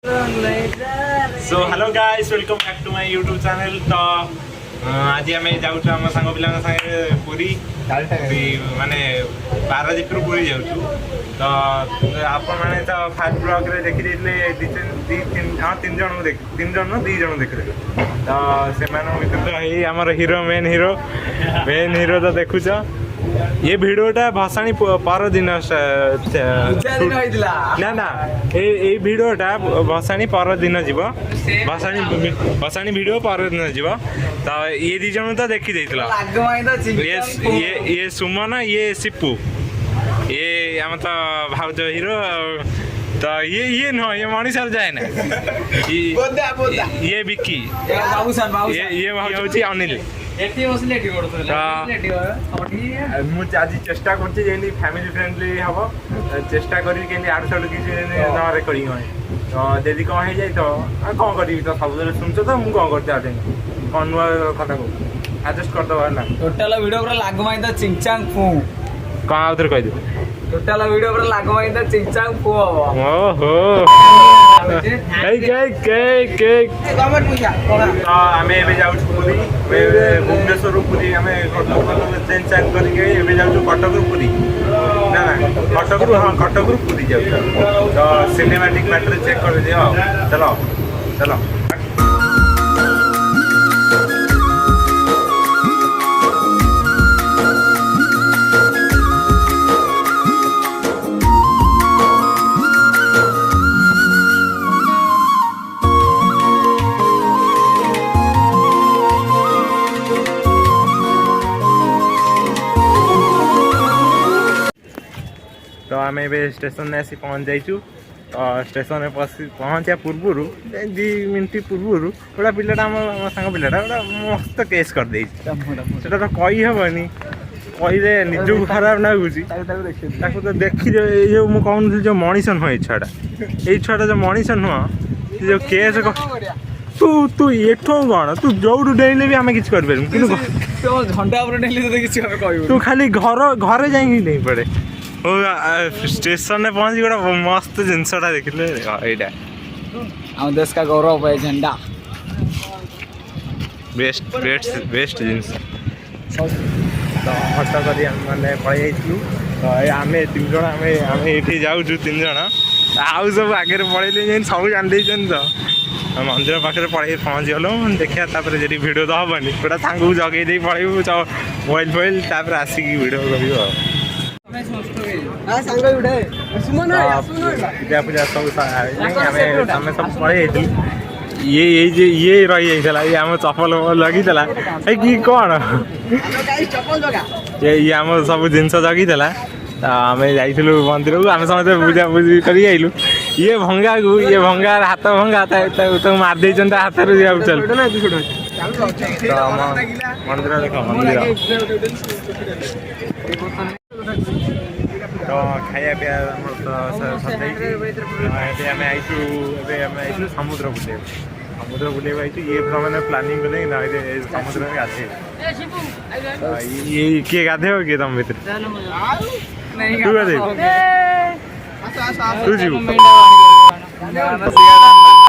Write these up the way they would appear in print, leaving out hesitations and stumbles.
So hello guys welcome back to my YouTube channel. तो आज आम जाऊँ आम सांग पिला सागे पुरी माने पारादीप पुरी जाऊँ। तो आप मैंने तो फास्ट ब्लॉग रे देखी तीन जन देखते तो से भर तो आमर हीरो मेन हीरो तो देखुच ये भिडियोटा भसाणी पर दिन ना ना ये भिडियोटा भसाणी पर दिन जीव भसाणी भिडियो पर दिन जीव। तो ये दी जन तो देखी ये सुमन ये सिपू ये आम तो भाउज हीरो। तो ये नुह ये मनीषर जाए ना ये विक्की ये हूँ अनिल। आज चेष्टा कर फैमिली फ्रेंडली हम चेष्टा करी आड़ साड़ू किसी न रेकर्डिंग है। तो जदि कौन हो जाए तो कौन करी तो सब शुणुच तो मुझे कौन करते कौन नुआ कथा को आडजस्ट करदे टोटल वीडियो पूरा लागू माई तो चिंचांग फू कौन आउे कहीदे टोटल वीडियो पूरा लागू माई तो चिंचांग फू ओहो आम जाऊँ पुरी भुवनेश्वर पुरी आम चेंज चेंज करके जाऊँ कटक पुरी ना ना कटक हाँ कटक पुरी जाऊँ। तो सिनेमाटिक मैटर चेक कर दियो चलो चलो। तो आम ए स्टेशन में आसी पहुँच जाइचु। स्टेशन में पहुँचा पूर्व 2 मिनट पूर्व गोटा पिलाटा आम सांग पिलाटा गोटा मस्त केस कर से तो कही हेनी कहीदे निजक खराब लगुच तो देखी जो मुझे कहूँ जो मनीष नुह ये छुआटा जो मनीष नुह जो केस तू तू एठू कौन तू जो डेले भी आम कि तू खाली घर जा पड़े स्टेशन में पहुंची गोटा मस्त जिनसटा देखिले हम देश का गौरव है झंडा बेस्ट बेस्ट बेस्ट जिनस। तो हट कर मैंने पलि तो आम 3 जन आम ये जाऊँ 3 जन आउ सब आगे पलैले सब जान तो मंदिर पाखे पहुँची गलु देखिए जी भिड तो हेनी गोटा सांग को जगह पलू मोबाइल फोबाइल आसिक भिड कर पूजा पूजा सब सब पलि ये रही जाता ये आम चपल जगीला कि कौन ये आम सब जिन जगीला। तो आम जाइलु मंदिर को आम समस्त पूजा पूजी कर ये भंगा हाथ भंगा तो मारदे हाथ चल मंदिर देख मंदिर तो खाया पिया आम आईचु समुद्र बुले ये पूरा मैंने प्लानिंग कले समुद्र में गाधे ये किए गाधे किए तुम भर तू गाधे तू जीव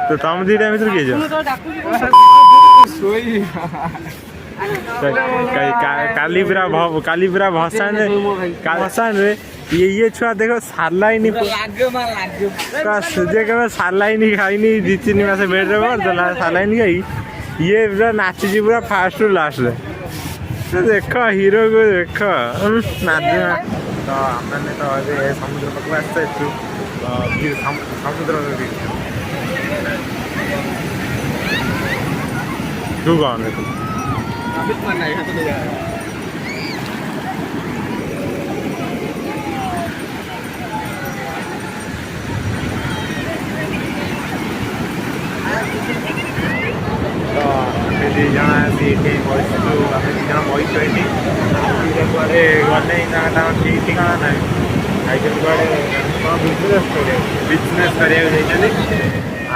तो तुम 2टा भर किए काली पूरा भसान रे ये छुआ देखो सारलाइन सारलाइन खाई 2-3 मास बेड करदेला सारलाइन खाई ये पूरा नाची पूरा फास्ट रु लास्ट तो देख हीरो को देख नाच। तो मैंने तो समुद्र पाक समुद्र तू कौन है दी जन आसी बस आम 2 जन बस कुआडे गले ठीक ठिकाना ना कुआडे बिजनेस कराया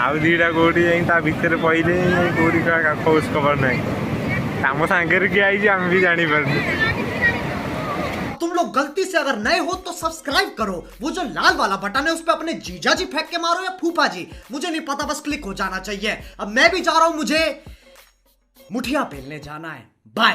आउ 2टा कौटी जा भितर पहले कौटी खोज खबर ना आम सांगे किए आई आम भी जापर तुम लोग गलती से अगर नए हो तो सब्सक्राइब करो, वो जो लाल वाला बटन है उस पर अपने जीजा जी फेंक के मारो या फूफा जी, मुझे नहीं पता, बस क्लिक हो जाना चाहिए। अब मैं भी जा रहा हूं, मुझे मुठिया पेलने जाना है। बाय।